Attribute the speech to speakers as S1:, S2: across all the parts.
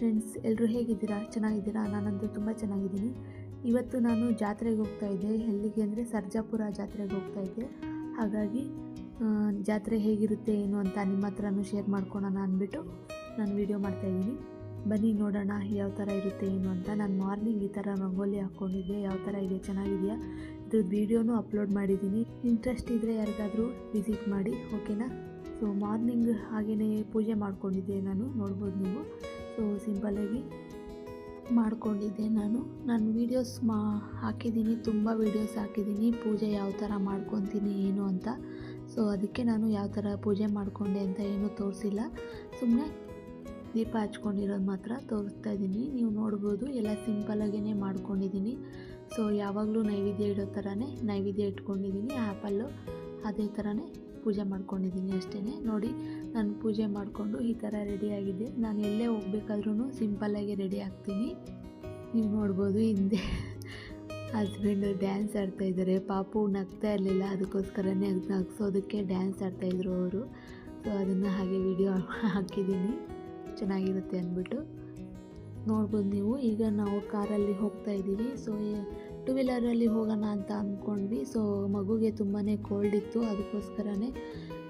S1: Friends, ಎಲ್ಲರೂ ಹೇಗಿದ್ದೀರಾ? ಚೆನ್ನಾಗಿದ್ದೀರಾ? ನಾನಂತೂ ತುಂಬ ಚೆನ್ನಾಗಿದ್ದೀನಿ. ಇವತ್ತು ನಾನು ಜಾತ್ರೆಗೆ ಹೋಗ್ತಾ ಇದ್ದೆ. ಎಲ್ಲಿಗೆ ಅಂದರೆ ಸರ್ಜಾಪುರ ಜಾತ್ರೆಗೆ ಹೋಗ್ತಾ ಇದ್ದೆ. ಹಾಗಾಗಿ ಜಾತ್ರೆ ಹೇಗಿರುತ್ತೆ ಏನು ಅಂತ ನಿಮ್ಮ ಹತ್ರನೂ ಶೇರ್ ಮಾಡ್ಕೊಳ್ಳೋಣ ಅಂದ್ಬಿಟ್ಟು ನಾನು ವೀಡಿಯೋ ಮಾಡ್ತಾಯಿದ್ದೀನಿ. ಬನ್ನಿ ನೋಡೋಣ ಯಾವ ಥರ ಇರುತ್ತೆ ಏನು ಅಂತ. ನಾನು ಮಾರ್ನಿಂಗ್ ಈ ಥರ ರಂಗೋಲಿ ಹಾಕ್ಕೊಂಡಿದ್ದೆ. ಯಾವ ಥರ ಇದೆ, ಚೆನ್ನಾಗಿದೆಯಾ? ಇದ್ರದ್ದು ವೀಡಿಯೋನೂ ಅಪ್ಲೋಡ್ ಮಾಡಿದ್ದೀನಿ. ಇಂಟ್ರೆಸ್ಟ್ ಇದ್ದರೆ ಯಾರಿಗಾದರೂ ವಿಸಿಟ್ ಮಾಡಿ, ಓಕೆನಾ? ಸೊ ಮಾರ್ನಿಂಗ್ ಹಾಗೆಯೇ ಪೂಜೆ ಮಾಡ್ಕೊಂಡಿದ್ದೆ ನಾನು, ನೋಡ್ಬೋದು ನೀವು. ಸೊ ಸಿಂಪಲ್ಲಾಗಿ ಮಾಡ್ಕೊಂಡಿದ್ದೆ ನಾನು ವೀಡಿಯೋಸ್ ಹಾಕಿದ್ದೀನಿ, ತುಂಬ ವೀಡಿಯೋಸ್ ಹಾಕಿದ್ದೀನಿ ಪೂಜೆ ಯಾವ ಥರ ಮಾಡ್ಕೊತೀನಿ ಏನು ಅಂತ. ಸೊ ಅದಕ್ಕೆ ನಾನು ಯಾವ ಥರ ಪೂಜೆ ಮಾಡಿಕೊಂಡೆ ಅಂತ ಏನೂ ತೋರಿಸಿಲ್ಲ, ಸುಮ್ಮನೆ ದೀಪ ಹಚ್ಕೊಂಡಿರೋದು ಮಾತ್ರ ತೋರಿಸ್ತಾ ಇದ್ದೀನಿ. ನೀವು ನೋಡ್ಬೋದು, ಎಲ್ಲ ಸಿಂಪಲ್ಲಾಗೇ ಮಾಡ್ಕೊಂಡಿದ್ದೀನಿ. ಸೊ ಯಾವಾಗಲೂ ನೈವೇದ್ಯ ಇಡೋ ಥರನೇ ನೈವೇದ್ಯ ಇಟ್ಕೊಂಡಿದ್ದೀನಿ. ಆ್ಯಪಲ್ಲು ಅದೇ ಥರನೇ ಪೂಜೆ ಮಾಡ್ಕೊಂಡಿದ್ದೀನಿ ಅಷ್ಟೇ. ನೋಡಿ, ನಾನು ಪೂಜೆ ಮಾಡಿಕೊಂಡು ಈ ಥರ ರೆಡಿಯಾಗಿದ್ದೆ. ನಾನು ಎಲ್ಲೇ ಹೋಗ್ಬೇಕಾದ್ರೂ ಸಿಂಪಲ್ಲಾಗಿ ರೆಡಿ ಆಗ್ತೀನಿ. ನೀವು ನೋಡ್ಬೋದು, ಹಿಂದೆ ಹಸ್ಬೆಂಡು ಡ್ಯಾನ್ಸ್ ಆಡ್ತಾಯಿದ್ದಾರೆ. ಪಾಪು ನಗ್ತಾ ಇರಲಿಲ್ಲ, ಅದಕ್ಕೋಸ್ಕರನೇ ನಗ್ಸೋದಕ್ಕೆ ಡ್ಯಾನ್ಸ್ ಆಡ್ತಾಯಿದ್ರು ಅವರು. ಸೊ ಅದನ್ನು ಹಾಗೆ ವಿಡಿಯೋ ಹಾಕಿದ್ದೀನಿ, ಚೆನ್ನಾಗಿರುತ್ತೆ ಅಂದ್ಬಿಟ್ಟು. ನೋಡ್ಬೋದು ನೀವು. ಈಗ ನಾವು ಕಾರಲ್ಲಿ ಹೋಗ್ತಾ ಇದ್ದೀವಿ. ಸೊ ಟೂ ವೀಲರಲ್ಲಿ ಹೋಗೋಣ ಅಂತ ಅಂದ್ಕೊಂಡ್ವಿ. ಸೊ ಮಗುಗೆ ತುಂಬಾ ಕೋಲ್ಡ್ ಇತ್ತು, ಅದಕ್ಕೋಸ್ಕರನೇ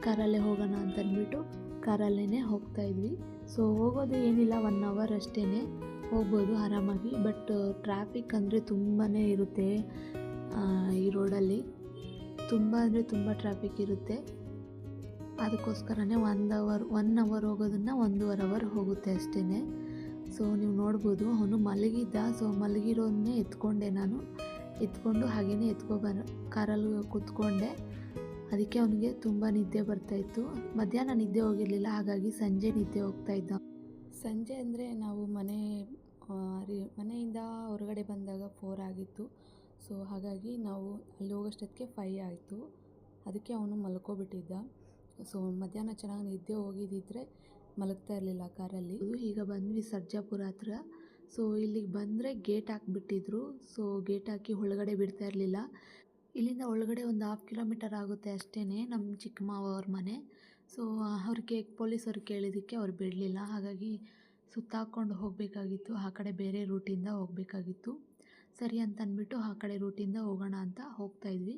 S1: ಕಾರಲ್ಲೇ ಹೋಗೋಣ ಅಂತ ಅಂದ್ಬಿಟ್ಟು ಕಾರಲ್ಲೇ ಹೋಗ್ತಾಯಿದ್ವಿ. ಸೊ ಹೋಗೋದು ಏನಿಲ್ಲ, 1 ಅವರ್ ಅಷ್ಟೇ ಹೋಗ್ಬೋದು ಆರಾಮಾಗಿ. ಬಟ್ ಟ್ರಾಫಿಕ್ ಅಂದರೆ ತುಂಬಾ ಇರುತ್ತೆ ಈ ರೋಡಲ್ಲಿ, ತುಂಬ ಅಂದರೆ ತುಂಬ ಟ್ರಾಫಿಕ್ ಇರುತ್ತೆ. ಅದಕ್ಕೋಸ್ಕರನೇ 1 ಅವರ್ ಹೋಗೋದನ್ನು 1.5 ಅವರ್ ಹೋಗುತ್ತೆ ಅಷ್ಟೇ. ಸೊ ನೀವು ನೋಡ್ಬೋದು, ಅವನು ಮಲಗಿದ್ದ. ಸೊ ಮಲಗಿರೋದನ್ನೇ ಎತ್ಕೊಂಡು ಹಾಗೆಯೇ ಕಾರಲ್ಲಿ ಕೂತ್ಕೊಂಡೆ. ಅದಕ್ಕೆ ಅವನಿಗೆ ತುಂಬ ನಿದ್ದೆ ಬರ್ತಾಯಿತ್ತು. ಮಧ್ಯಾಹ್ನ ನಿದ್ದೆ ಹೋಗಿರಲಿಲ್ಲ, ಹಾಗಾಗಿ ಸಂಜೆ ನಿದ್ದೆ ಹೋಗ್ತಾಯಿದ್ದ. ಸಂಜೆ ಅಂದರೆ ನಾವು ಮನೆಯಿಂದ ಹೊರಗಡೆ ಬಂದಾಗ 4 ಆಗಿತ್ತು. ಸೊ ಹಾಗಾಗಿ ನಾವು ಅಲ್ಲಿ ಹೋಗೋಷ್ಟೊತ್ತಿಗೆ 5 ಆಯಿತು. ಅದಕ್ಕೆ ಅವನು ಮಲ್ಕೊಬಿಟ್ಟಿದ್ದ. ಸೊ ಮಧ್ಯಾಹ್ನ ಚೆನ್ನಾಗಿ ನಿದ್ದೆ ಹೋಗಿದ್ದಿದ್ರೆ ಮಲಗ್ತಾ ಇರಲಿಲ್ಲ ಕಾರಲ್ಲಿ. ಈಗ ಬಂದ್ವಿ ಸರ್ಜಾಪುರ ಹತ್ರ. ಸೊ ಇಲ್ಲಿಗೆ ಬಂದರೆ ಗೇಟ್ ಹಾಕಿಬಿಟ್ಟಿದ್ರು. ಸೊ ಗೇಟ್ ಹಾಕಿ ಒಳಗಡೆ ಬಿಡ್ತಾ ಇರಲಿಲ್ಲ. ಇಲ್ಲಿಂದ ಒಳಗಡೆ ಒಂದು 1/2 ಕಿಲೋಮೀಟರ್ ಆಗುತ್ತೆ ಅಷ್ಟೇ, ನಮ್ಮ ಚಿಕ್ಕ ಮಾವ ಅವ್ರ ಮನೆ. ಸೊ ಪೊಲೀಸವ್ರು ಕೇಳಿದ್ದಕ್ಕೆ ಅವ್ರು ಬಿಡಲಿಲ್ಲ. ಹಾಗಾಗಿ ಸುತ್ತಾಕೊಂಡು ಹೋಗಬೇಕಾಗಿತ್ತು, ಆ ಕಡೆ ಬೇರೆ ರೂಟಿಂದ ಹೋಗಬೇಕಾಗಿತ್ತು. ಸರಿ ಅಂತ ಅಂದ್ಬಿಟ್ಟು ಆ ಕಡೆ ರೂಟಿಂದ ಹೋಗೋಣ ಅಂತ ಹೋಗ್ತಾಯಿದ್ವಿ.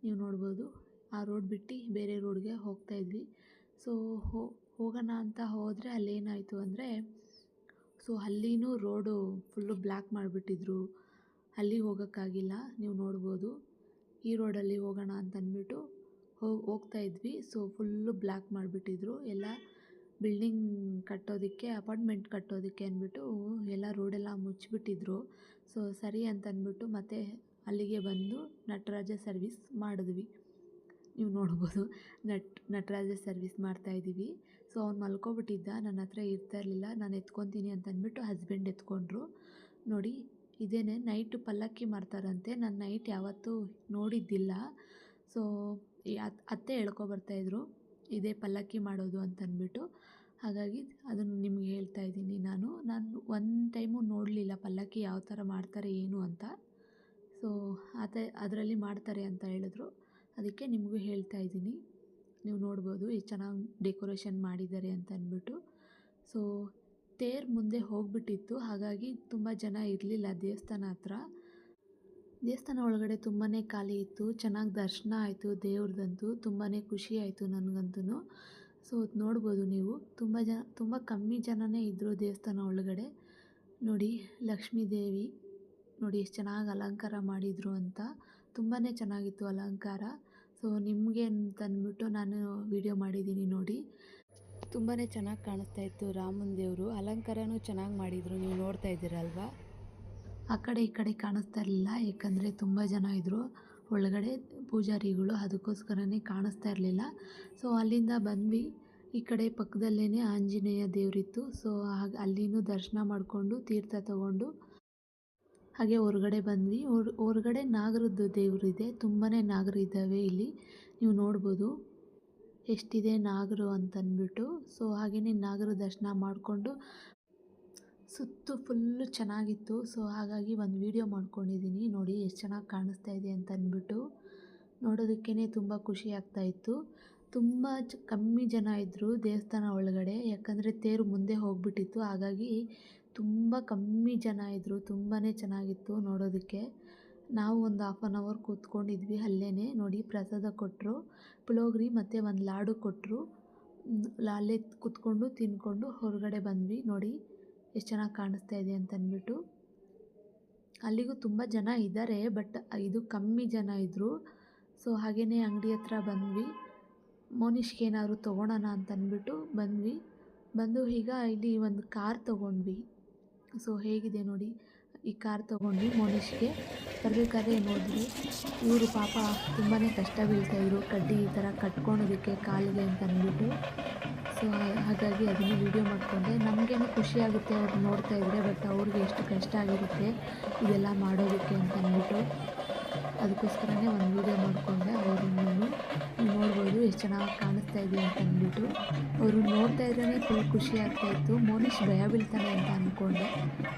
S1: ನೀವು ನೋಡ್ಬೋದು, ಆ ರೋಡ್ ಬಿಟ್ಟು ಬೇರೆ ರೋಡ್ಗೆ ಹೋಗ್ತಾಯಿದ್ವಿ. ಸೊ ಹೋಗೋಣ ಅಂತ ಹೋದರೆ ಅಲ್ಲೇನಾಯಿತು ಅಂದರೆ, ಸೊ ಅಲ್ಲಿನೂ ರೋಡು ಫುಲ್ಲು ಬ್ಲ್ಯಾಕ್ ಮಾಡಿಬಿಟ್ಟಿದ್ರು. ಅಲ್ಲಿ ಹೋಗೋಕ್ಕಾಗಿಲ್ಲ. ನೀವು ನೋಡ್ಬೋದು, ಈ ರೋಡಲ್ಲಿ ಹೋಗೋಣ ಅಂತಂದ್ಬಿಟ್ಟು ಹೋಗ್ತಾಯಿದ್ವಿ. ಸೊ ಫುಲ್ಲು ಬ್ಲ್ಯಾಕ್ ಮಾಡಿಬಿಟ್ಟಿದ್ರು. ಎಲ್ಲ ಬಿಲ್ಡಿಂಗ್ ಕಟ್ಟೋದಕ್ಕೆ, ಅಪಾರ್ಟ್ಮೆಂಟ್ ಕಟ್ಟೋದಕ್ಕೆ ಅಂದ್ಬಿಟ್ಟು ಎಲ್ಲ ರೋಡೆಲ್ಲ ಮುಚ್ಚಿಬಿಟ್ಟಿದ್ರು. ಸೊ ಸರಿ ಅಂತಂದ್ಬಿಟ್ಟು ಮತ್ತೆ ಅಲ್ಲಿಗೆ ಬಂದು ನಟರಾಜ ಸರ್ವಿಸ್ ಮಾಡಿದ್ವಿ. ನೀವು ನೋಡ್ಬೋದು, ನಟರಾಜ ಸರ್ವಿಸ್ ಮಾಡ್ತಾಯಿದ್ದೀವಿ. ಸೊ ಅವ್ನು ಮಲ್ಕೊಬಿಟ್ಟಿದ್ದ, ನನ್ನ ಹತ್ರ ಇರ್ತಾ ಇರಲಿಲ್ಲ. ನಾನು ಎತ್ಕೊತೀನಿ ಅಂತ ಅಂದ್ಬಿಟ್ಟು ಹಸ್ಬೆಂಡ್ ಎತ್ಕೊಂಡ್ರು. ನೋಡಿ, ಇದೇನೆ ನೈಟು ಪಲ್ಲಕ್ಕಿ ಮಾಡ್ತಾರಂತೆ. ನಾನು ನೈಟ್ ಯಾವತ್ತೂ ನೋಡಿದ್ದಿಲ್ಲ. ಸೊ ಅತ್ತೆ ಹೇಳ್ಕೊಬರ್ತಾಯಿದ್ರು, ಇದೇ ಪಲ್ಲಕ್ಕಿ ಮಾಡೋದು ಅಂತಂದ್ಬಿಟ್ಟು. ಹಾಗಾಗಿ ಅದನ್ನು ನಿಮಗೆ ಹೇಳ್ತಾ ಇದ್ದೀನಿ. ನಾನು ಒಂದು ಟೈಮು ನೋಡಲಿಲ್ಲ ಪಲ್ಲಕ್ಕಿ ಯಾವ ಥರ ಮಾಡ್ತಾರೆ ಏನು ಅಂತ. ಸೊ ಅದರಲ್ಲಿ ಮಾಡ್ತಾರೆ ಅಂತ ಹೇಳಿದ್ರು, ಅದಕ್ಕೆ ನಿಮಗೂ ಹೇಳ್ತಾ ಇದ್ದೀನಿ. ನೀವು ನೋಡ್ಬೋದು ಎಷ್ಟು ಚೆನ್ನಾಗಿ ಡೆಕೋರೇಷನ್ ಮಾಡಿದ್ದಾರೆ ಅಂತ ಅಂದ್ಬಿಟ್ಟು. ಸೊ ತೇರು ಮುಂದೆ ಹೋಗಿಬಿಟ್ಟಿತ್ತು, ಹಾಗಾಗಿ ತುಂಬ ಜನ ಇರಲಿಲ್ಲ ದೇವಸ್ಥಾನ ಹತ್ರ. ದೇವಸ್ಥಾನ ಒಳಗಡೆ ತುಂಬಾ ಖಾಲಿ ಇತ್ತು. ಚೆನ್ನಾಗಿ ದರ್ಶನ ಆಯಿತು ದೇವ್ರದಂತೂ. ತುಂಬಾ ಖುಷಿ ಆಯಿತು ನನಗಂತೂ. ಸೊ ನೋಡ್ಬೋದು ನೀವು, ತುಂಬ ಕಮ್ಮಿ ಜನನೇ ಇದ್ದರು ದೇವಸ್ಥಾನ ಒಳಗಡೆ. ನೋಡಿ, ಲಕ್ಷ್ಮೀ ದೇವಿ ನೋಡಿ ಎಷ್ಟು ಚೆನ್ನಾಗಿ ಅಲಂಕಾರ ಮಾಡಿದರು ಅಂತ. ತುಂಬಾ ಚೆನ್ನಾಗಿತ್ತು ಅಲಂಕಾರ. ಸೊ ನಿಮಗೆ ಅಂತಂದ್ಬಿಟ್ಟು ನಾನು ವಿಡಿಯೋ ಮಾಡಿದ್ದೀನಿ. ನೋಡಿ, ತುಂಬಾ ಚೆನ್ನಾಗಿ ಕಾಣಿಸ್ತಾ ಇತ್ತು ರಾಮನ ದೇವರು. ಅಲಂಕಾರನೂ ಚೆನ್ನಾಗಿ ಮಾಡಿದರು, ನೀವು ನೋಡ್ತಾ ಇದ್ದೀರಲ್ವಾ. ಆ ಕಡೆ ಈ ಕಡೆ ಕಾಣಿಸ್ತಾ ಇರಲಿಲ್ಲ, ಯಾಕಂದರೆ ತುಂಬ ಜನ ಇದ್ದರು ಒಳಗಡೆ ಪೂಜಾರಿಗಳು, ಅದಕ್ಕೋಸ್ಕರನೇ ಕಾಣಿಸ್ತಾ ಇರಲಿಲ್ಲ. ಸೊ ಅಲ್ಲಿಂದ ಬಂದ್ವಿ. ಈ ಕಡೆ ಪಕ್ಕದಲ್ಲೇ ಆಂಜನೇಯ ದೇವರಿತ್ತು. ಸೊ ಅಲ್ಲಿನೂ ದರ್ಶನ ಮಾಡಿಕೊಂಡು ತೀರ್ಥ ತಗೊಂಡು ಹಾಗೆ ಹೊರಗಡೆ ಬಂದ್ವಿ. ಹೊರಗಡೆ ನಾಗರದ್ದು ದೇವರಿದೆ, ತುಂಬಾ ನಾಗರು ಇದ್ದಾವೆ ಇಲ್ಲಿ. ನೀವು ನೋಡ್ಬೋದು ಎಷ್ಟಿದೆ ನಾಗರು ಅಂತಂದ್ಬಿಟ್ಟು. ಸೊ ಹಾಗೆಯೇ ನಾಗರ ದರ್ಶನ ಮಾಡಿಕೊಂಡು ಸುತ್ತು ಫುಲ್ಲು ಚೆನ್ನಾಗಿತ್ತು. ಸೊ ಹಾಗಾಗಿ ಒಂದು ವೀಡಿಯೋ ಮಾಡ್ಕೊಂಡಿದ್ದೀನಿ. ನೋಡಿ ಎಷ್ಟು ಚೆನ್ನಾಗಿ ಕಾಣಿಸ್ತಾ ಇದೆ ಅಂತ ಅಂದ್ಬಿಟ್ಟು. ನೋಡೋದಕ್ಕೇ ತುಂಬ ಖುಷಿ ಆಗ್ತಾಯಿತ್ತು. ತುಂಬ ಕಮ್ಮಿ ಜನ ಇದ್ದರು ದೇವಸ್ಥಾನ ಒಳಗಡೆ, ಯಾಕಂದರೆ ತೇರು ಮುಂದೆ ಹೋಗಿಬಿಟ್ಟಿತ್ತು. ಹಾಗಾಗಿ ತುಂಬ ಕಮ್ಮಿ ಜನ ಇದ್ದರು, ತುಂಬಾ ಚೆನ್ನಾಗಿತ್ತು ನೋಡೋದಕ್ಕೆ. ನಾವು ಒಂದು ಹಾಫ್ ಆನ್ ಅವರ್ ಕೂತ್ಕೊಂಡಿದ್ವಿ ಅಲ್ಲೇ. ನೋಡಿ ಪ್ರಸಾದ ಕೊಟ್ಟರು, ಪುಳಿಯೋಗರೆ ಮತ್ತು ಒಂದು ಲಾಡು ಕೊಟ್ಟರು. ಅಲ್ಲೇ ಕೂತ್ಕೊಂಡು ತಿಂದ್ಕೊಂಡು ಹೊರಗಡೆ ಬಂದ್ವಿ. ನೋಡಿ ಎಷ್ಟು ಚೆನ್ನಾಗಿ ಕಾಣಿಸ್ತಾ ಇದೆ ಅಂತಂದ್ಬಿಟ್ಟು. ಅಲ್ಲಿಗೂ ತುಂಬ ಜನ ಇದ್ದಾರೆ, ಬಟ್ ಇದು ಕಮ್ಮಿ ಜನ ಇದ್ದರು. ಸೊ ಹಾಗೆಯೇ ಅಂಗಡಿ ಹತ್ರ ಬಂದ್ವಿ. ಮೋನಿಷ್ಗೆ ಏನಾದ್ರು ತೊಗೊಳೋಣ ಅಂತಂದ್ಬಿಟ್ಟು ಬಂದು ಈಗ ಇಲ್ಲಿ ಒಂದು ಕಾರ್ ತೊಗೊಂಡ್ವಿ. ಸೊ ಹೇಗಿದೆ ನೋಡಿ, ಈ ಕಾರ್ ತೊಗೊಂಡ್ವಿ ಮೋನಿಷ್ಗೆ. ಬರಬೇಕಾದ್ರೆ ನೋಡಿದ್ವಿ, ಇವರು ಪಾಪ ತುಂಬಾ ಕಷ್ಟ ಬೀಳ್ತಾಯಿದ್ರು, ಕಡ್ಡಿ ಈ ಥರ ಕಟ್ಕೊಳೋದಕ್ಕೆ ಕಾಲಿಗೆ ಅಂತಂದ್ಬಿಟ್ಟು. ಸೊ ಹಾಗಾಗಿ ಅದನ್ನು ವೀಡಿಯೋ ಮಾಡಿಕೊಂಡೆ. ನಮಗೇನೋ ಖುಷಿ ಆಗುತ್ತೆ ಅವ್ರು ನೋಡ್ತಾ ಇದ್ದರೆ, ಬಟ್ ಅವ್ರಿಗೆ ಎಷ್ಟು ಕಷ್ಟ ಆಗಿರುತ್ತೆ ಇದೆಲ್ಲ ಮಾಡೋದಕ್ಕೆ ಅಂತಂದ್ಬಿಟ್ಟು. ಅದಕ್ಕೋಸ್ಕರನೇ ಒಂದು ವೀಡಿಯೋ ಮಾಡಿಕೊಂಡೆ. ಅವ್ರನ್ನೂ ನೋಡ್ಬೋದು ಎಷ್ಟು ಚೆನ್ನಾಗಿ ಕಾಣಿಸ್ತಾ ಇದೆ ಅಂತಂದ್ಬಿಟ್ಟು. ಅವರು ನೋಡ್ತಾ ಇದ್ರೇ ಫುಲ್ ಖುಷಿ ಆಗ್ತಾಯಿತ್ತು. ಮೋನಿಶ್ ಭಯ ಬೀಳ್ತಾನೆ ಅಂತ ಅಂದ್ಕೊಂಡೆ,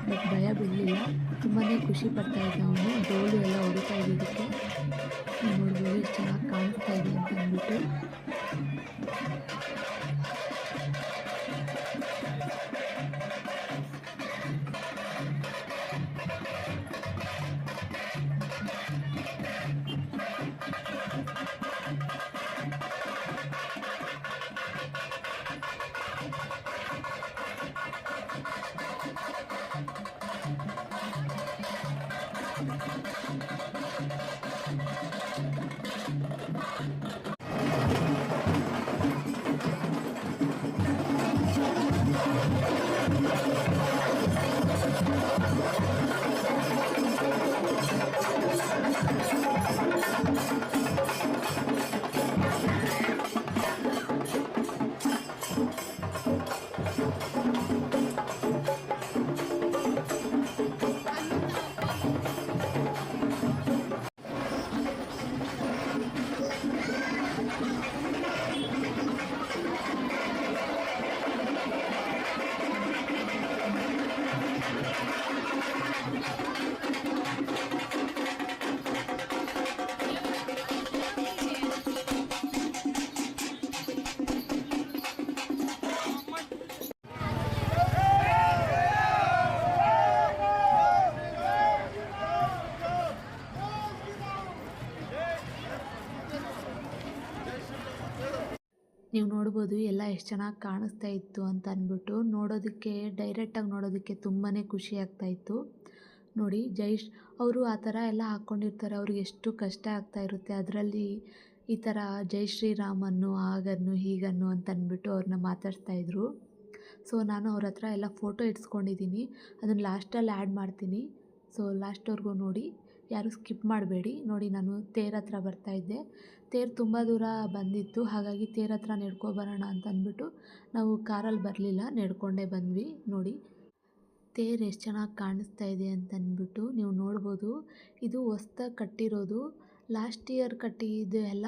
S1: ಬಟ್ ಭಯ ಬೀಳಲಿಲ್ಲ. ತುಂಬಾ ಖುಷಿ ಪಡ್ತಾಯಿದ್ದ ಅವನು. ಡೋಲು ಎಲ್ಲ ಹೊಡಿತಾ ಇದ್ದಿದ್ದಕ್ಕೆ ನೋಡ್ಬೋದು ಎಷ್ಟು ಚೆನ್ನಾಗಿ ಕಾಣಿಸ್ತಾ ಇದೆ ಅಂತಂದ್ಬಿಟ್ಟು. ನೀವು ನೋಡ್ಬೋದು ಎಲ್ಲ ಎಷ್ಟು ಚೆನ್ನಾಗಿ ಕಾಣಿಸ್ತಾ ಇತ್ತು ಅಂತ ಅಂದ್ಬಿಟ್ಟು. ನೋಡೋದಕ್ಕೆ ಡೈರೆಕ್ಟಾಗಿ ನೋಡೋದಕ್ಕೆ ತುಂಬಾ ಖುಷಿ ಆಗ್ತಾಯಿತ್ತು. ನೋಡಿ ಅವರು ಆ ಥರ ಎಲ್ಲ ಹಾಕ್ಕೊಂಡಿರ್ತಾರೆ, ಅವ್ರಿಗೆ ಎಷ್ಟು ಕಷ್ಟ ಆಗ್ತಾ ಇರುತ್ತೆ. ಅದರಲ್ಲಿ ಈ ಥರ ಜೈ ಶ್ರೀರಾಮನ್ನು ಹಾಗನ್ನು ಹೀಗನ್ನು ಅಂತ ಅಂದ್ಬಿಟ್ಟು ಅವ್ರನ್ನ ಮಾತಾಡ್ತಾಯಿದ್ರು. ಸೊ ನಾನು ಅವ್ರ ಹತ್ರ ಎಲ್ಲ ಫೋಟೋ ಇಡ್ಸ್ಕೊಂಡಿದ್ದೀನಿ, ಅದನ್ನು ಲಾಸ್ಟಲ್ಲಿ ಆ್ಯಡ್ ಮಾಡ್ತೀನಿ. ಸೊ ಲಾಸ್ಟ್ವರೆಗೂ ನೋಡಿ, ಯಾರೂ ಸ್ಕಿಪ್ ಮಾಡಬೇಡಿ. ನೋಡಿ ನಾನು ತೇರ್ ಹತ್ರ ಬರ್ತಾಯಿದ್ದೆ. ತೇರು ತುಂಬ ದೂರ ಬಂದಿತ್ತು, ಹಾಗಾಗಿ ತೇರ್ ಹತ್ರ ನಡ್ಕೊಬರೋಣ ಅಂತ ಅಂದ್ಬಿಟ್ಟು ನಾವು ಕಾರಲ್ಲಿ ಬರಲಿಲ್ಲ, ನಡ್ಕೊಂಡೇ ಬಂದ್ವಿ. ನೋಡಿ ತೇರು ಎಷ್ಟು ಚೆನ್ನಾಗಿ ಕಾಣಿಸ್ತಾ ಇದೆ ಅಂತಂದ್ಬಿಟ್ಟು ನೀವು ನೋಡ್ಬೋದು. ಇದು ಹೊಸ್ದಾಗಿ ಕಟ್ಟಿರೋದು, ಲಾಸ್ಟ್ ಇಯರ್ ಕಟ್ಟಿದ್ದು ಎಲ್ಲ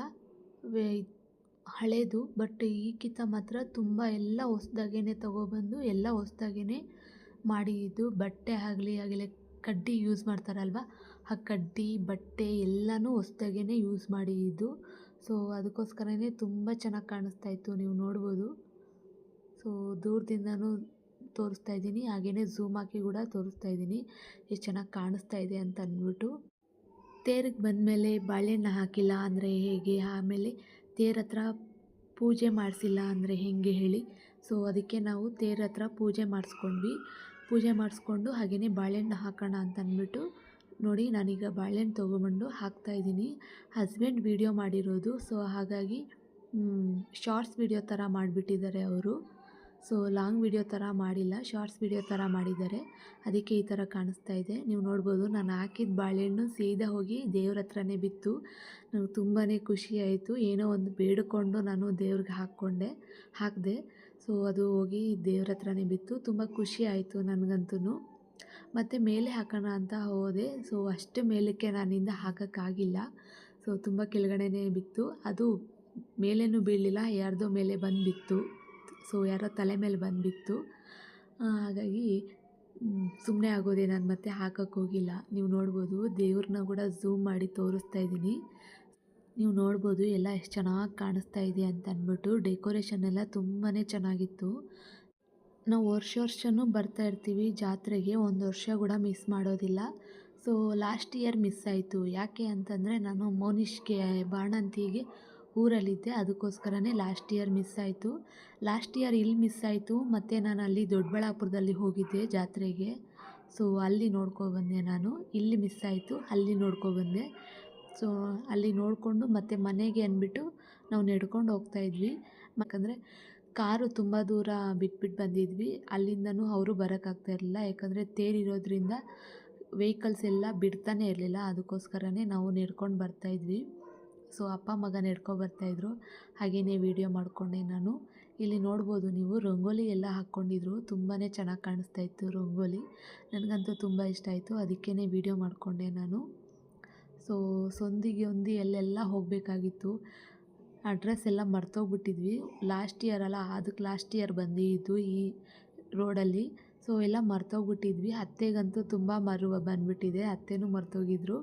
S1: ಹಳೇದು. ಬಟ್ ಈಗಿಂತ ಮಾತ್ರ ತುಂಬ ಎಲ್ಲ ಹೊಸ್ದಾಗೇ ತೊಗೊಬಂದು ಎಲ್ಲ ಹೊಸ್ದಾಗೇ ಮಾಡಿದ್ದು. ಬಟ್ಟೆ ಆಗಲಿ ಕಡ್ಡಿ ಯೂಸ್ ಮಾಡ್ತಾರಲ್ವ, ಆ ಕಡ್ಡಿ ಬಟ್ಟೆ ಎಲ್ಲನೂ ಹೊಸ್ದಾಗೇ ಯೂಸ್ ಮಾಡಿದ್ದು. ಸೊ ಅದಕ್ಕೋಸ್ಕರನೇ ತುಂಬ ಚೆನ್ನಾಗಿ ಕಾಣಿಸ್ತಾ ಇತ್ತು, ನೀವು ನೋಡ್ಬೋದು. ಸೊ ದೂರದಿಂದನೂ ತೋರಿಸ್ತಾ ಇದ್ದೀನಿ, ಹಾಗೆಯೇ ಝೂಮ್ ಹಾಕಿ ಕೂಡ ತೋರಿಸ್ತಾ ಇದ್ದೀನಿ ಎಷ್ಟು ಚೆನ್ನಾಗಿ ಕಾಣಿಸ್ತಾ ಇದೆ ಅಂತ ಅಂದ್ಬಿಟ್ಟು. ತೇರಿಗೆ ಬಂದಮೇಲೆ ಬಾಳೆಹಣ್ಣು ಹಾಕಿಲ್ಲ ಅಂದರೆ ಹೇಗೆ, ಆಮೇಲೆ ತೇರ ಹತ್ರ ಪೂಜೆ ಮಾಡಿಸಿಲ್ಲ ಅಂದರೆ ಹೇಗೆ ಹೇಳಿ. ಸೊ ಅದಕ್ಕೆ ನಾವು ತೇರ ಹತ್ರ ಪೂಜೆ ಮಾಡಿಸ್ಕೊಂಡ್ವಿ. ಪೂಜೆ ಮಾಡಿಸ್ಕೊಂಡು ಹಾಗೆಯೇ ಬಾಳೆಹಣ್ಣು ಹಾಕೋಣ ಅಂತ ಅಂದ್ಬಿಟ್ಟು ನೋಡಿ ನಾನೀಗ ಬಾಳೆಹಣ್ಣು ತೊಗೊಬಂದು ಹಾಕ್ತಾಯಿದ್ದೀನಿ. ಹಸ್ಬೆಂಡ್ ವೀಡಿಯೋ ಮಾಡಿರೋದು, ಸೊ ಹಾಗಾಗಿ ಶಾರ್ಟ್ಸ್ ವೀಡಿಯೋ ಥರ ಮಾಡಿಬಿಟ್ಟಿದ್ದಾರೆ ಅವರು. ಸೊ ಲಾಂಗ್ ವೀಡಿಯೋ ಥರ ಮಾಡಿಲ್ಲ, ಶಾರ್ಟ್ಸ್ ವೀಡಿಯೋ ಥರ ಮಾಡಿದ್ದಾರೆ, ಅದಕ್ಕೆ ಈ ಥರ ಕಾಣಿಸ್ತಾ ಇದೆ. ನೀವು ನೋಡ್ಬೋದು ನಾನು ಹಾಕಿದ ಬಾಳೆಹಣ್ಣು ಸೀದಾ ಹೋಗಿ ದೇವ್ರ ಹತ್ರನೇ ಬಿತ್ತು. ನನಗೆ ತುಂಬಾ ಖುಷಿ ಆಯಿತು. ಏನೋ ಒಂದು ಬೇಡಿಕೊಂಡು ನಾನು ದೇವ್ರಿಗೆ ಹಾಕಿದೆ. ಸೊ ಅದು ಹೋಗಿ ದೇವ್ರ ಹತ್ರನೇ ಬಿತ್ತು. ತುಂಬ ಖುಷಿ ಆಯಿತು ನನಗಂತೂ. ಮತ್ತು ಮೇಲೆ ಹಾಕೋಣ ಅಂತ ಹೋದೆ, ಸೊ ಅಷ್ಟು ಮೇಲಕ್ಕೆ ನನ್ನಿಂದ ಹಾಕೋಕ್ಕಾಗಿಲ್ಲ. ಸೊ ತುಂಬ ಕೆಳಗಡೆನೇ ಬಿತ್ತು, ಅದು ಮೇಲೇನೂ ಬೀಳಲಿಲ್ಲ, ಯಾರ್ದೋ ಮೇಲೆ ಬಂದು ಬಿತ್ತು. ಸೊ ಯಾರೋ ತಲೆ ಮೇಲೆ ಬಂದುಬಿತ್ತು. ಹಾಗಾಗಿ ಸುಮ್ಮನೆ ಆಗೋದೆ, ನಾನು ಮತ್ತೆ ಹಾಕೋಕ್ಕೆ ಹೋಗಿಲ್ಲ. ನೀವು ನೋಡ್ಬೋದು ದೇವ್ರನ್ನ ಕೂಡ ಝೂಮ್ ಮಾಡಿ ತೋರಿಸ್ತಾ ಇದ್ದೀನಿ. ನೀವು ನೋಡ್ಬೋದು ಎಲ್ಲ ಎಷ್ಟು ಚೆನ್ನಾಗಿ ಕಾಣಿಸ್ತಾ ಇದೆ ಅಂತ ಅಂದ್ಬಿಟ್ಟು. ಡೆಕೋರೇಷನ್ ಎಲ್ಲ ತುಂಬಾ ಚೆನ್ನಾಗಿತ್ತು. ನಾವು ವರ್ಷನೂ ಬರ್ತಾ ಇರ್ತೀವಿ ಜಾತ್ರೆಗೆ, ಒಂದು ವರ್ಷ ಕೂಡ ಮಿಸ್ ಮಾಡೋದಿಲ್ಲ. ಸೊ ಲಾಸ್ಟ್ ಇಯರ್ ಮಿಸ್ ಆಯಿತು. ಯಾಕೆ ಅಂತಂದರೆ ನಾನು ಮೋನಿಷ್ಗೆ ಬಾಣಂತಿಗೆ ಊರಲ್ಲಿದ್ದೆ, ಅದಕ್ಕೋಸ್ಕರನೇ ಲಾಸ್ಟ್ ಇಯರ್ ಮಿಸ್ ಆಯಿತು. ಲಾಸ್ಟ್ ಇಯರ್ ಇಲ್ಲಿ ಮಿಸ್ ಆಯಿತು, ಮತ್ತು ನಾನು ಅಲ್ಲಿ ದೊಡ್ಡಬಳ್ಳಾಪುರದಲ್ಲಿ ಹೋಗಿದ್ದೆ ಜಾತ್ರೆಗೆ. ಸೊ ಅಲ್ಲಿ ನೋಡ್ಕೊಬಂದೆ ನಾನು. ಇಲ್ಲಿ ಮಿಸ್ ಆಯಿತು, ಅಲ್ಲಿ ನೋಡ್ಕೊಬಂದೆ. ಸೊ ಅಲ್ಲಿ ನೋಡಿಕೊಂಡು ಮತ್ತೆ ಮನೆಗೆ ಅಂದ್ಬಿಟ್ಟು ನಾವು ನಡ್ಕೊಂಡು ಹೋಗ್ತಾಯಿದ್ವಿ. ಯಾಕಂದರೆ ಕಾರು ತುಂಬ ದೂರ ಬಿಟ್ಬಿಟ್ಟು ಬಂದಿದ್ವಿ. ಅಲ್ಲಿಂದನೂ ಅವರು ಬರೋಕ್ಕಾಗ್ತಾ ಇರಲಿಲ್ಲ, ಯಾಕಂದರೆ ತೇರಿರೋದ್ರಿಂದ ವೆಹಿಕಲ್ಸ್ ಎಲ್ಲ ಬಿಡ್ತಾನೆ ಇರಲಿಲ್ಲ. ಅದಕ್ಕೋಸ್ಕರನೇ ನಾವು ನಡ್ಕೊಂಡು ಬರ್ತಾಯಿದ್ವಿ. ಸೊ ಅಪ್ಪ ಮಗ ಬರ್ತಾಯಿದ್ರು. ಹಾಗೆಯೇ ವೀಡಿಯೋ ಮಾಡಿಕೊಂಡೆ ನಾನು. ಇಲ್ಲಿ ನೋಡ್ಬೋದು ನೀವು, ರಂಗೋಲಿ ಎಲ್ಲ ಹಾಕ್ಕೊಂಡಿದ್ರು. ತುಂಬಾ ಚೆನ್ನಾಗಿ ಕಾಣಿಸ್ತಾ ಇತ್ತು ರಂಗೋಲಿ. ನನಗಂತೂ ತುಂಬ ಇಷ್ಟ ಆಯಿತು, ಅದಕ್ಕೇ ವೀಡಿಯೋ ಮಾಡಿಕೊಂಡೆ ನಾನು. ಸೊ ಸಂದಿಗೆ ಎಲ್ಲೆಲ್ಲ ಹೋಗಬೇಕಾಗಿತ್ತು. ಅಡ್ರೆಸ್ ಎಲ್ಲ ಮರ್ತೋಗ್ಬಿಟ್ಟಿದ್ವಿ. ಲಾಸ್ಟ್ ಇಯರ್ ಅಲ್ಲ, ಅದಕ್ಕೆ ಲಾಸ್ಟ್ ಇಯರ್ ಬಂದಿದ್ದು ಈ ರೋಡಲ್ಲಿ. ಸೊ ಎಲ್ಲ ಮರ್ತೋಗ್ಬಿಟ್ಟಿದ್ವಿ. ಅತ್ತೆಗಂತೂ ತುಂಬ ಬಂದುಬಿಟ್ಟಿದೆ, ಅತ್ತೆನೂ ಮರ್ತೋಗಿದ್ರು.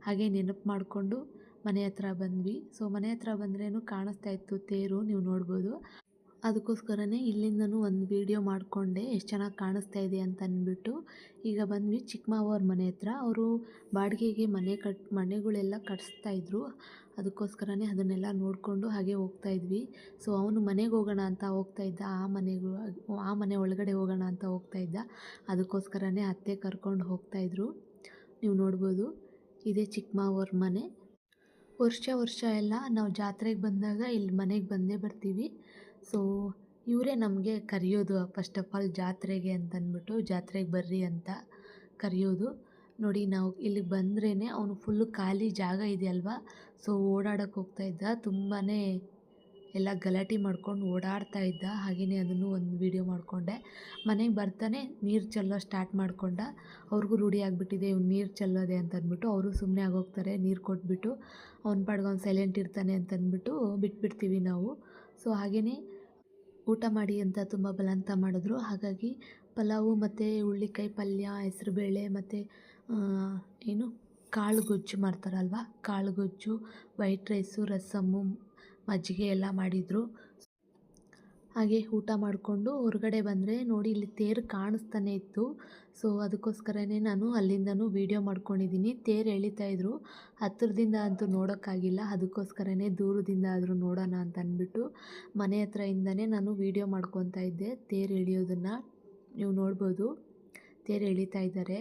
S1: ಹಾಗೆ ನೆನಪು ಮಾಡಿಕೊಂಡು ಮನೆ ಹತ್ರ ಬಂದ್ವಿ. ಸೊ ಮನೆ ಹತ್ರ ಬಂದ್ರೇನು ಕಾಣಿಸ್ತಾ ಇತ್ತು ತೇರು, ನೀವು ನೋಡ್ಬೋದು. ಅದಕ್ಕೋಸ್ಕರನೇ ಇಲ್ಲಿಂದನೂ ಒಂದು ವೀಡಿಯೋ ಮಾಡಿಕೊಂಡೆ, ಎಷ್ಟು ಚೆನ್ನಾಗಿ ಕಾಣಿಸ್ತಾ ಇದೆ ಅಂತ ಅಂದ್ಬಿಟ್ಟು. ಈಗ ಬಂದ್ವಿ ಚಿಕ್ಕಮಾವವ್ರ ಮನೆ ಹತ್ರ. ಅವರು ಬಾಡಿಗೆಗೆ ಮನೆಗಳೆಲ್ಲ ಕಟ್ಟಿಸ್ತಾಯಿದ್ರು. ಅದಕ್ಕೋಸ್ಕರನೇ ಅದನ್ನೆಲ್ಲ ನೋಡಿಕೊಂಡು ಹಾಗೆ ಹೋಗ್ತಾಯಿದ್ವಿ. ಸೊ ಅವನು ಮನೆಗೆ ಹೋಗೋಣ ಅಂತ ಹೋಗ್ತಾಯಿದ್ದ, ಆ ಮನೆ ಒಳಗಡೆ ಹೋಗೋಣ ಅಂತ ಹೋಗ್ತಾಯಿದ್ದ. ಅದಕ್ಕೋಸ್ಕರನೇ ಅತ್ತೆ ಕರ್ಕೊಂಡು ಹೋಗ್ತಾಯಿದ್ರು. ನೀವು ನೋಡ್ಬೋದು, ಇದೇ ಚಿಕ್ಕಮಾವವ್ರ ಮನೆ. ವರ್ಷ ಎಲ್ಲ ನಾವು ಜಾತ್ರೆಗೆ ಬಂದಾಗ ಇಲ್ಲಿ ಮನೆಗೆ ಬಂದೇ ಬರ್ತೀವಿ. ಸೊ ಇವರೇ ನಮಗೆ ಕರೆಯೋದು ಫಸ್ಟ್ ಆಫ್ ಆಲ್ ಜಾತ್ರೆಗೆ ಅಂತಂದ್ಬಿಟ್ಟು, ಜಾತ್ರೆಗೆ ಬರ್ರಿ ಅಂತ ಕರೆಯೋದು. ನೋಡಿ, ನಾವು ಇಲ್ಲಿಗೆ ಬಂದ್ರೇ ಅವನು ಫುಲ್ಲು ಖಾಲಿ ಜಾಗ ಇದೆ ಅಲ್ವಾ, ಸೊ ಓಡಾಡೋಕ್ಕೆ ಹೋಗ್ತಾಯಿದ್ದ. ತುಂಬಾ ಎಲ್ಲ ಗಲಾಟೆ ಮಾಡ್ಕೊಂಡು ಓಡಾಡ್ತಾ ಇದ್ದ. ಹಾಗೆಯೇ ಅದನ್ನು ಒಂದು ವೀಡಿಯೋ ಮಾಡಿಕೊಂಡೆ. ಮನೆಗೆ ಬರ್ತಾನೆ ನೀರು ಚೆಲ್ಲೋ ಸ್ಟಾರ್ಟ್ ಮಾಡಿಕೊಂಡ. ಅವ್ರಿಗೂ ರೂಢಿ ಆಗಿಬಿಟ್ಟಿದೆ ಇವ್ನು ನೀರು ಚೆಲ್ಲೋದೆ ಅಂತಂದ್ಬಿಟ್ಟು. ಅವರು ಸುಮ್ಮನೆ ಆಗೋಗ್ತಾರೆ ನೀರು ಕೊಟ್ಬಿಟ್ಟು. ಅವ್ನ ಪಾಡ್ಗೆ ಅವ್ನು ಸೈಲೆಂಟ್ ಇರ್ತಾನೆ ಅಂತಂದ್ಬಿಟ್ಟು ಬಿಟ್ಬಿಡ್ತೀವಿ ನಾವು. ಸೊ ಹಾಗೆಯೇ ಊಟ ಮಾಡಿ ಅಂತ ತುಂಬ ಬಲವಂತ ಮಾಡಿದ್ರು. ಹಾಗಾಗಿ ಪಲಾವು ಮತ್ತು ಹುಳ್ಳಿಕಾಯಿ ಪಲ್ಯ, ಹೆಸರುಬೇಳೆ ಮತ್ತು ಏನು ಕಾಳು ಗೊಜ್ಜು ಮಾಡ್ತಾರಲ್ವ, ಕಾಳು ಗೊಜ್ಜು, ವೈಟ್ ರೈಸು, ರಸಮ್ಮು, ಮಜ್ಜಿಗೆ ಎಲ್ಲ ಮಾಡಿದರು. ಹಾಗೆ ಊಟ ಮಾಡಿಕೊಂಡು ಹೊರಗಡೆ ಬಂದರೆ ನೋಡಿ, ಇಲ್ಲಿ ತೇರು ಕಾಣಿಸ್ತಾನೆ ಇತ್ತು. ಸೊ ಅದಕ್ಕೋಸ್ಕರನೇ ನಾನು ಅಲ್ಲಿಂದನೂ ವೀಡಿಯೋ ಮಾಡ್ಕೊಂಡಿದ್ದೀನಿ. ತೇರು ಎಳಿತಾಯಿದ್ರು, ಹತ್ತಿರದಿಂದ ಅಂತೂ ನೋಡೋಕ್ಕಾಗಿಲ್ಲ. ಅದಕ್ಕೋಸ್ಕರನೇ ದೂರದಿಂದ ಆದರೂ ನೋಡೋಣ ಅಂತ ಅಂದ್ಬಿಟ್ಟು ಮನೆ ಹತ್ರದಿಂದನೇ ನಾನು ವೀಡಿಯೋ ಮಾಡ್ಕೊತಾ ಇದ್ದೆ ತೇರು ಎಳಿಯೋದನ್ನು. ನೀವು ನೋಡ್ಬೋದು, ತೇರು ಎಳಿತಾ ಇದ್ದಾರೆ.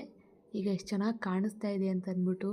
S1: ಈಗ ಎಷ್ಟು ಚೆನ್ನಾಗಿ ಕಾಣಿಸ್ತಾ ಇದೆ ಅಂತಂದ್ಬಿಟ್ಟು.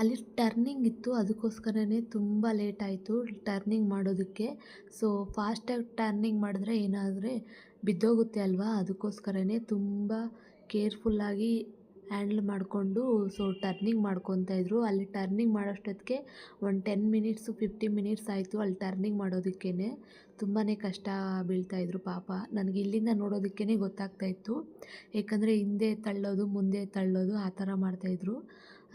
S1: ಅಲ್ಲಿ ಟರ್ನಿಂಗ್ ಇತ್ತು, ಅದಕ್ಕೋಸ್ಕರನೇ ತುಂಬ ಲೇಟ್ ಆಯಿತು ಟರ್ನಿಂಗ್ ಮಾಡೋದಕ್ಕೆ. ಸೊ ಫಾಸ್ಟಾಗಿ ಟರ್ನಿಂಗ್ ಮಾಡಿದ್ರೆ ಏನಾದರೆ ಬಿದ್ದೋಗುತ್ತೆ ಅಲ್ವಾ, ಅದಕ್ಕೋಸ್ಕರನೇ ತುಂಬ ಕೇರ್ಫುಲ್ಲಾಗಿ ಹ್ಯಾಂಡ್ಲ್ ಮಾಡಿಕೊಂಡು ಸೊ ಟರ್ನಿಂಗ್ ಮಾಡ್ಕೊತಾಯಿದ್ರು. ಅಲ್ಲಿ ಟರ್ನಿಂಗ್ ಮಾಡೋಷ್ಟೊತ್ತಿಗೆ ಒಂದು 10 ಮಿನಿಟ್ಸು 15 ಮಿನಿಟ್ಸ್ ಆಯಿತು ಅಲ್ಲಿ ಟರ್ನಿಂಗ್ ಮಾಡೋದಕ್ಕೇ. ತುಂಬಾ ಕಷ್ಟ ಬೀಳ್ತಾಯಿದ್ರು ಪಾಪ. ನನಗೆ ಇಲ್ಲಿಂದ ನೋಡೋದಕ್ಕೇ ಗೊತ್ತಾಗ್ತಾಯಿತ್ತು, ಏಕೆಂದರೆ ಹಿಂದೆ ತಳ್ಳೋದು ಮುಂದೆ ತಳ್ಳೋದು ಆ ಥರ ಮಾಡ್ತಾಯಿದ್ರು.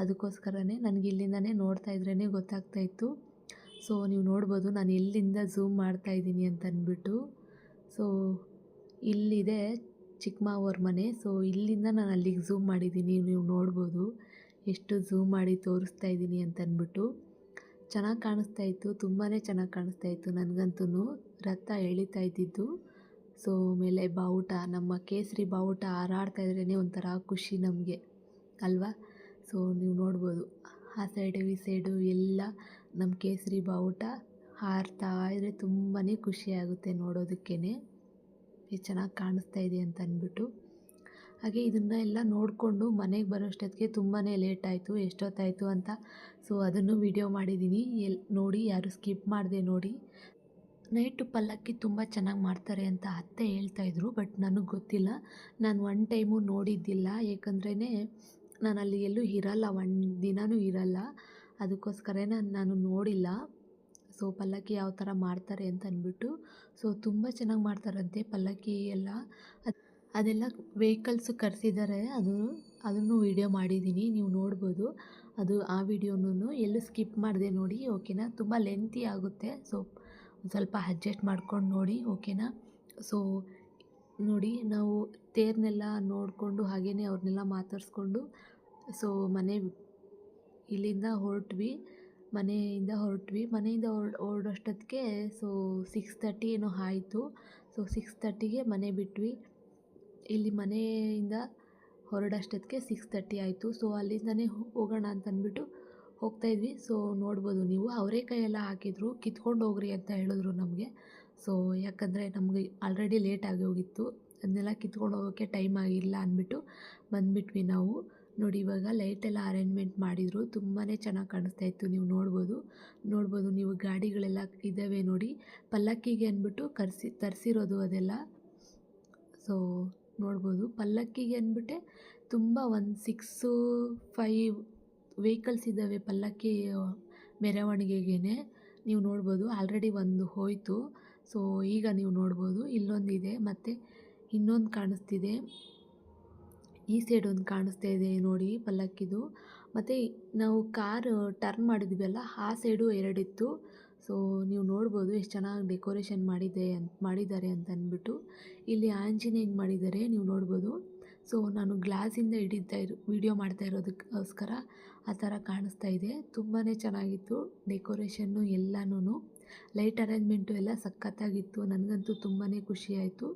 S1: ಅದಕ್ಕೋಸ್ಕರನೇ ನನಗೆ ಇಲ್ಲಿಂದನೇ ನೋಡ್ತಾ ಇದ್ರೇ ಗೊತ್ತಾಗ್ತಾಯಿತ್ತು. ಸೊ ನೀವು ನೋಡ್ಬೋದು ನಾನು ಎಲ್ಲಿಂದ ಝೂಮ್ ಮಾಡ್ತಾಯಿದ್ದೀನಿ ಅಂತ ಅಂದ್ಬಿಟ್ಟು. ಸೊ ಇಲ್ಲಿದೆ ಚಿಕ್ಕಮಾವವ್ರ ಮನೆ. ಸೊ ಇಲ್ಲಿಂದ ನಾನು ಅಲ್ಲಿಗೆ ಝೂಮ್ ಮಾಡಿದ್ದೀನಿ, ನೀವು ನೋಡ್ಬೋದು ಎಷ್ಟು ಝೂಮ್ ಮಾಡಿ ತೋರಿಸ್ತಾ ಇದ್ದೀನಿ ಅಂತಂದ್ಬಿಟ್ಟು. ಚೆನ್ನಾಗಿ ಕಾಣಿಸ್ತಾ ಇತ್ತು, ತುಂಬಾ ಚೆನ್ನಾಗಿ ಕಾಣಿಸ್ತಾ ಇತ್ತು ನನಗಂತೂ. ರಥ ಎಳಿತಾ ಇದ್ದಿದ್ದು. ಸೊ ಮೇಲೆ ಬಾವುಟ, ನಮ್ಮ ಕೇಸರಿ ಬಾವುಟ ಹಾರಾಡ್ತಾ ಇದ್ರೇ ಒಂಥರ ಖುಷಿ ನಮಗೆ ಅಲ್ವಾ. ಸೊ ನೀವು ನೋಡ್ಬೋದು, ಆ ಸೈಡು ಈ ಸೈಡು ಎಲ್ಲ ನಮ್ಮ ಕೇಸರಿ ಬಾವುಟ ಹಾರ್ತಾ ಇದ್ದರೆ ತುಂಬಾ ಖುಷಿಯಾಗುತ್ತೆ ನೋಡೋದಕ್ಕೇ, ಎಷ್ಟು ಚೆನ್ನಾಗಿ ಕಾಣಿಸ್ತಾ ಇದೆ ಅಂತ ಅಂದ್ಬಿಟ್ಟು. ಹಾಗೆ ಇದನ್ನು ಎಲ್ಲ ನೋಡಿಕೊಂಡು ಮನೆಗೆ ಬರೋಷ್ಟೊತ್ತಿಗೆ ತುಂಬಾ ಲೇಟ್ ಆಯಿತು. ಎಷ್ಟೊತ್ತಾಯಿತು ಅಂತ ಸೊ ಅದನ್ನು ವೀಡಿಯೋ ಮಾಡಿದ್ದೀನಿ. ನೋಡಿ, ಯಾರು ಸ್ಕಿಪ್ ಮಾಡಿದೆ ನೋಡಿ. ನೈಟು ಪಲ್ಲಕ್ಕಿ ತುಂಬ ಚೆನ್ನಾಗಿ ಮಾಡ್ತಾರೆ ಅಂತ ಅತ್ತೆ ಹೇಳ್ತಾಯಿದ್ರು. ಬಟ್ ನನಗೆ ಗೊತ್ತಿಲ್ಲ. ನಾನು ಒನ್ ಟೈಮು ನೋಡಿದ್ದಿಲ್ಲ. ಏಕೆಂದ್ರೇ ನಾನು ಅಲ್ಲಿ ಎಲ್ಲೂ ಇರಲ್ಲ, ಒಂದು ದಿನವೂ ಇರಲ್ಲ. ಅದಕ್ಕೋಸ್ಕರನೇ ನಾನು ನೋಡಿಲ್ಲ. ಸೊ ಪಲ್ಲಕ್ಕಿ ಯಾವ ಥರ ಮಾಡ್ತಾರೆ ಅಂತ ಅಂದ್ಬಿಟ್ಟು. ಸೊ ತುಂಬ ಚೆನ್ನಾಗಿ ಮಾಡ್ತಾರಂತೆ ಪಲ್ಲಕ್ಕಿ ಎಲ್ಲ. ಅದೆಲ್ಲ ವೆಹಿಕಲ್ಸು ಕರೆಸಿದ್ದಾರೆ. ಅದನ್ನು ವೀಡಿಯೋ ಮಾಡಿದ್ದೀನಿ, ನೀವು ನೋಡ್ಬೋದು. ಆ ವಿಡಿಯೋನೂ ಎಲ್ಲೂ ಸ್ಕಿಪ್ ಮಾಡಿದೆ ನೋಡಿ, ಓಕೆನಾ. ತುಂಬ ಲೆಂತಿ ಆಗುತ್ತೆ, ಸೊ ಸ್ವಲ್ಪ ಅಡ್ಜಸ್ಟ್ ಮಾಡ್ಕೊಂಡು ನೋಡಿ, ಓಕೆನಾ. ಸೊ ನೋಡಿ, ನಾವು ತೇರನ್ನೆಲ್ಲ ನೋಡಿಕೊಂಡು ಹಾಗೆಯೇ ಅವ್ರನ್ನೆಲ್ಲ ಮಾತಾಡಿಸ್ಕೊಂಡು ಸೊ ಇಲ್ಲಿಂದ ಹೊರಟ್ವಿ. ಮನೆಯಿಂದ ಹೊರಡೋಷ್ಟೊತ್ತಿಗೆ ಸೊ 6:30 ಏನೋ ಆಯಿತು. ಸೊ 6:30ಗೆ ಮನೆ ಬಿಟ್ವಿ. ಇಲ್ಲಿ ಮನೆಯಿಂದ ಹೊರಡೋಷ್ಟೊತ್ತಿಗೆ 6:30 ಆಯಿತು. ಸೊ ಅಲ್ಲಿಂದನೇ ಹೋಗೋಣ ಅಂತ ಅಂದ್ಬಿಟ್ಟು ಹೋಗ್ತಾಯಿದ್ವಿ. ಸೊ ನೋಡ್ಬೋದು ನೀವು, ಅವರೇಕಾಯಿ ಎಲ್ಲ ಹಾಕಿದ್ರು, ಕಿತ್ಕೊಂಡು ಹೋಗ್ರಿ ಅಂತ ಹೇಳಿದ್ರು ನಮಗೆ. ಸೊ ಯಾಕಂದರೆ ನಮಗೆ ಆಲ್ರೆಡಿ ಲೇಟ್ ಆಗಿ ಹೋಗಿತ್ತು, ಅದನ್ನೆಲ್ಲ ಕಿತ್ಕೊಂಡು ಹೋಗೋಕ್ಕೆ ಟೈಮ್ ಆಗಿಲ್ಲ ಅಂದ್ಬಿಟ್ಟು ಬಂದುಬಿಟ್ವಿ ನಾವು. ನೋಡಿ, ಇವಾಗ ಲೈಟೆಲ್ಲ ಅರೇಂಜ್ಮೆಂಟ್ ಮಾಡಿದರು, ತುಂಬಾ ಚೆನ್ನಾಗಿ ಕಾಣಿಸ್ತಾಯಿತ್ತು. ನೀವು ನೋಡ್ಬೋದು ನೀವು, ಗಾಡಿಗಳೆಲ್ಲ ಇದ್ದಾವೆ ನೋಡಿ, ಪಲ್ಲಕ್ಕಿಗೆ ಅಂದ್ಬಿಟ್ಟು ತರಿಸಿರೋದು ಅದೆಲ್ಲ. ಸೊ ನೋಡ್ಬೋದು, ಪಲ್ಲಕ್ಕಿಗೆ ಅಂದ್ಬಿಟ್ಟೆ ತುಂಬ ಒಂದು 6-5 ವೆಹಿಕಲ್ಸ್ ಇದ್ದಾವೆ ಪಲ್ಲಕ್ಕಿ ಮೆರವಣಿಗೆಗೇ. ನೀವು ನೋಡ್ಬೋದು, ಆಲ್ರೆಡಿ ಒಂದು ಹೋಯಿತು. ಸೊ ಈಗ ನೀವು ನೋಡ್ಬೋದು, ಇಲ್ಲೊಂದಿದೆ, ಮತ್ತು ಇನ್ನೊಂದು ಕಾಣಿಸ್ತಿದೆ, ಈ ಸೈಡ್ ಒಂದು ಕಾಣಿಸ್ತಾ ಇದೆ ನೋಡಿ ಪಲ್ಲಕ್ಕಿದು. ಮತ್ತು ನಾವು ಕಾರು ಟರ್ನ್ ಮಾಡಿದ್ವಲ್ಲ, ಆ ಸೈಡು ಎರಡಿತ್ತು. ಸೊ ನೀವು ನೋಡ್ಬೋದು ಎಷ್ಟು ಚೆನ್ನಾಗಿ ಡೆಕೋರೇಷನ್ ಮಾಡಿದ್ದಾರೆ ಅಂತ ಅಂದ್ಬಿಟ್ಟು. ಇಲ್ಲಿ ಆಂಜನೇಯಂಗೆ ಮಾಡಿದ್ದಾರೆ, ನೀವು ನೋಡ್ಬೋದು. ಸೊ ನಾನು ಗ್ಲಾಸಿಂದ ವಿಡಿಯೋ ಮಾಡ್ತಾ ಇರೋದಕ್ಕೋಸ್ಕರ ಆ ಥರ ಕಾಣಿಸ್ತಾ ಇದೆ. ತುಂಬಾ ಚೆನ್ನಾಗಿತ್ತು ಡೆಕೋರೇಷನ್ನು ಎಲ್ಲನೂ. ಲೈಟ್ ಅರೇಂಜ್ಮೆಂಟು ಎಲ್ಲ ಸಖತ್ತಾಗಿತ್ತು. ನನಗಂತೂ ತುಂಬಾ ಖುಷಿಯಾಯಿತು.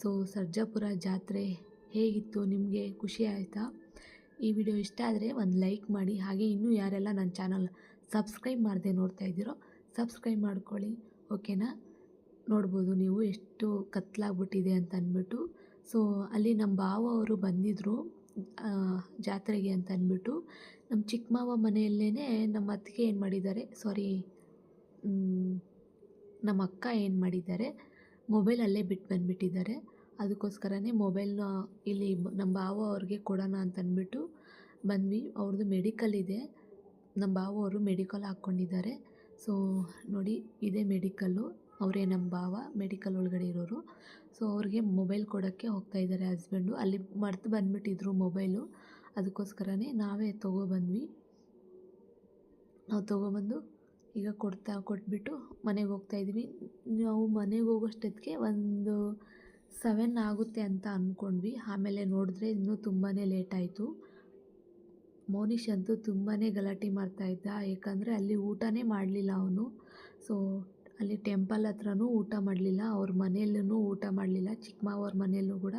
S1: ಸೊ ಸರ್ಜಾಪುರ ಜಾತ್ರೆ ಹೇಗಿತ್ತು, ನಿಮಗೆ ಖುಷಿ ಆಯಿತಾ? ಈ ವಿಡಿಯೋ ಇಷ್ಟ ಆದರೆ ಒಂದು ಲೈಕ್ ಮಾಡಿ. ಹಾಗೆ ಇನ್ನೂ ಯಾರೆಲ್ಲ ನನ್ನ ಚಾನಲ್ ಸಬ್ಸ್ಕ್ರೈಬ್ ಮಾಡದೆ ನೋಡ್ತಾ ಇದ್ದೀರೋ ಸಬ್ಸ್ಕ್ರೈಬ್ ಮಾಡ್ಕೊಳ್ಳಿ, ಓಕೆನಾ. ನೋಡ್ಬೋದು ನೀವು ಎಷ್ಟು ಕತ್ಲಾಗ್ಬಿಟ್ಟಿದೆ ಅಂತ ಅಂದ್ಬಿಟ್ಟು. ಸೊ ಅಲ್ಲಿ ನಮ್ಮ ಭಾವ ಅವರು ಬಂದಿದ್ದರು ಜಾತ್ರೆಗೆ ಅಂತ ಅಂದ್ಬಿಟ್ಟು. ನಮ್ಮ ಚಿಕ್ಕ ಮಾವ ಮನೆಯಲ್ಲೇ ನಮ್ಮ ಅತ್ತಿಗೆ ಏನು ಮಾಡಿದ್ದಾರೆ, ನಮ್ಮ ಅಕ್ಕ ಏನು ಮಾಡಿದ್ದಾರೆ, ಮೊಬೈಲ್ ಅಲ್ಲೇ ಬಿಟ್ಟು ಬಂದುಬಿಟ್ಟಿದ್ದಾರೆ. ಅದಕ್ಕೋಸ್ಕರನೇ ಮೊಬೈಲ್ನ ಇಲ್ಲಿ ನಮ್ಮ ಭಾವ ಅವ್ರಿಗೆ ಕೊಡೋಣ ಅಂತ ಅಂದ್ಬಿಟ್ಟು ಬಂದ್ವಿ. ಅವ್ರದ್ದು ಮೆಡಿಕಲ್ ಇದೆ, ನಮ್ಮ ಭಾವ ಅವರು ಮೆಡಿಕಲ್ ಹಾಕ್ಕೊಂಡಿದ್ದಾರೆ. ಸೊ ನೋಡಿ, ಇದೇ ಮೆಡಿಕಲ್ಲು, ಅವರೇ ನಮ್ಮ ಭಾವ ಮೆಡಿಕಲ್ ಒಳಗಡೆ ಇರೋರು. ಸೊ ಅವ್ರಿಗೆ ಮೊಬೈಲ್ ಕೊಡೋಕ್ಕೆ ಹೋಗ್ತಾಯಿದ್ದಾರೆ ಹಸ್ಬೆಂಡು. ಅಲ್ಲಿ ಮರ್ತು ಬಂದುಬಿಟ್ಟಿದ್ರು ಮೊಬೈಲು, ಅದಕ್ಕೋಸ್ಕರನೇ ನಾವೇ ತೊಗೊಬಂದ್ವಿ. ನಾವು ತೊಗೊಬಂದು ಈಗ ಕೊಟ್ಬಿಟ್ಟು ಮನೆಗೆ ಹೋಗ್ತಾಯಿದ್ವಿ. ನಾವು ಮನೆಗೆ ಹೋಗೋಷ್ಟೊತ್ತಿಗೆ ಒಂದು 7 ಆಗುತ್ತೆ ಅಂತ ಅಂದ್ಕೊಂಡ್ವಿ. ಆಮೇಲೆ ನೋಡಿದ್ರೆ ಇನ್ನೂ ತುಂಬಾ ಲೇಟ್ ಆಯಿತು. ಮೋನಿಶ್ ಅಂತೂ ತುಂಬಾ ಗಲಾಟೆ ಮಾಡ್ತಾಯಿದ್ದ, ಏಕೆಂದರೆ ಅಲ್ಲಿ ಊಟನೇ ಮಾಡಲಿಲ್ಲ ಅವನು. ಸೊ ಅಲ್ಲಿ ಟೆಂಪಲ್ ಹತ್ರನೂ ಊಟ ಮಾಡಲಿಲ್ಲ, ಅವ್ರ ಮನೆಯಲ್ಲೂ ಊಟ ಮಾಡಲಿಲ್ಲ, ಚಿಕ್ಕ ಮಾವವ್ರ ಮನೆಯಲ್ಲೂ ಕೂಡ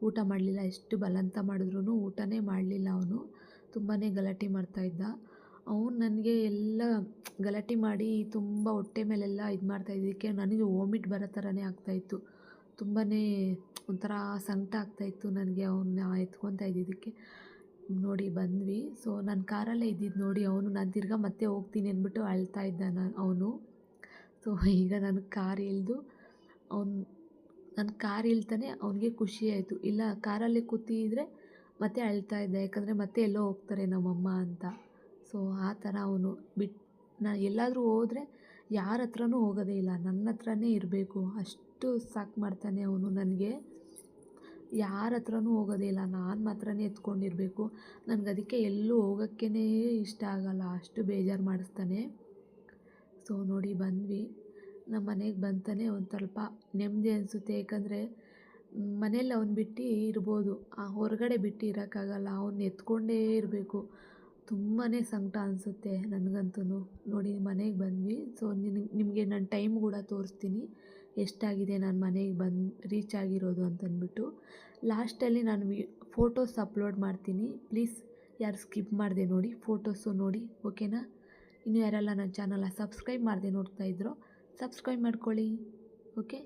S1: ಊಟ ಮಾಡಲಿಲ್ಲ. ಎಷ್ಟು ಬಲವಂತ ಮಾಡಿದ್ರೂ ಊಟನೇ ಮಾಡಲಿಲ್ಲ ಅವನು. ತುಂಬಾ ಗಲಾಟೆ ಮಾಡ್ತಾಯಿದ್ದ ಅವನು. ನನಗೆ ಎಲ್ಲ ಗಲಾಟೆ ಮಾಡಿ ತುಂಬ ಹೊಟ್ಟೆ ಮೇಲೆಲ್ಲ ಇದು ಮಾಡ್ತಾಯಿದ್ದಕ್ಕೆ ನನಗೆ ವಾಮಿಟ್ ಬರೋ ಥರನೇ ಆಗ್ತಾಯಿತ್ತು. ತುಂಬಾ ಒಂಥರ ಸಂಕಟ ಆಗ್ತಾಯಿತ್ತು ನನಗೆ ಅವನ್ನ ಎತ್ಕೊತಾ ಇದ್ದಿದ್ದಕ್ಕೆ. ನೋಡಿ ಬಂದ್ವಿ. ಸೊ ನಾನು ಕಾರಲ್ಲೇ ಇದ್ದಿದ್ದು ನೋಡಿ ಅವನು. ನಾನು ತಿರ್ಗಾ ಮತ್ತೆ ಹೋಗ್ತೀನಿ ಅಂದ್ಬಿಟ್ಟು ಅಳ್ತಾ ಇದ್ದ ಅವನು. ಸೊ ಈಗ ನಾನು ಕಾರ್ ಇಳ್ತಾನೆ ಅವನಿಗೆ ಖುಷಿ ಆಯಿತು. ಇಲ್ಲ ಕಾರಲ್ಲಿ ಕೂತಿದ್ರೆ ಮತ್ತೆ ಅಳ್ತಾ ಇದ್ದ, ಯಾಕಂದರೆ ಮತ್ತೆ ಎಲ್ಲೋ ಹೋಗ್ತಾರೆ ನಮ್ಮಮ್ಮ ಅಂತ. ಸೊ ಆ ಥರ ಅವನು ನಾನು ಎಲ್ಲಾದರೂ ಹೋದರೆ ಯಾರ ಹತ್ರನೂ ಹೋಗೋದೇ ಇಲ್ಲ, ನನ್ನ ಹತ್ರನೇ ಇರಬೇಕು, ಅಷ್ಟು ಸಾಕು ಮಾಡ್ತಾನೆ ಅವನು ನನಗೆ. ಯಾರ ಹತ್ರನೂ ಹೋಗೋದೇ ಇಲ್ಲ, ನಾನು ಮಾತ್ರನೇ ಎತ್ಕೊಂಡಿರಬೇಕು. ನನಗೆ ಅದಕ್ಕೆ ಎಲ್ಲೂ ಹೋಗೋಕ್ಕೇ ಇಷ್ಟ ಆಗಲ್ಲ, ಅಷ್ಟು ಬೇಜಾರು ಮಾಡಿಸ್ತಾನೆ. ಸೊ ನೋಡಿ ಬಂದ್ವಿ. ನಮ್ಮ ಮನೆಗೆ ಬಂತಾನೆ ಒಂದು ಸ್ವಲ್ಪ ನೆಮ್ಮದಿ ಅನಿಸುತ್ತೆ, ಏಕೆಂದರೆ ಮನೇಲಿ ಅವ್ನು ಬಿಟ್ಟು ಇರ್ಬೋದು, ಹೊರಗಡೆ ಬಿಟ್ಟು ಇರೋಕ್ಕಾಗಲ್ಲ, ಅವ್ನು ಎತ್ಕೊಂಡೇ ಇರಬೇಕು. ತುಂಬಾ ಸಂಕಟ ಅನಿಸುತ್ತೆ ನನಗಂತೂ. ನೋಡಿ ಮನೆಗೆ ಬಂದ್ವಿ. ಸೊ ನಿಮಗೆ ನಾನು ಟೈಮ್ ಕೂಡ ತೋರಿಸ್ತೀನಿ ಎಷ್ಟಾಗಿದೆ ನಾನು ಮನೆಗೆ ರೀಚ್ ಆಗಿರೋದು ಅಂತಂದ್ಬಿಟ್ಟು. ಲಾಸ್ಟಲ್ಲಿ ನಾನು ಫೋಟೋಸ್ ಅಪ್ಲೋಡ್ ಮಾಡ್ತೀನಿ, ಪ್ಲೀಸ್ ಯಾರು ಸ್ಕಿಪ್ ಮಾಡಿದೆ ನೋಡಿ, ಫೋಟೋಸು ನೋಡಿ, ಓಕೆನಾ. ಇನ್ನೂ ಯಾರೆಲ್ಲ ನನ್ನ ಚಾನಲ್ನ ಸಬ್ಸ್ಕ್ರೈಬ್ ಮಾಡದೆ ನೋಡ್ತಾಯಿದ್ರೋ ಸಬ್ಸ್ಕ್ರೈಬ್ ಮಾಡ್ಕೊಳ್ಳಿ, ಓಕೆ.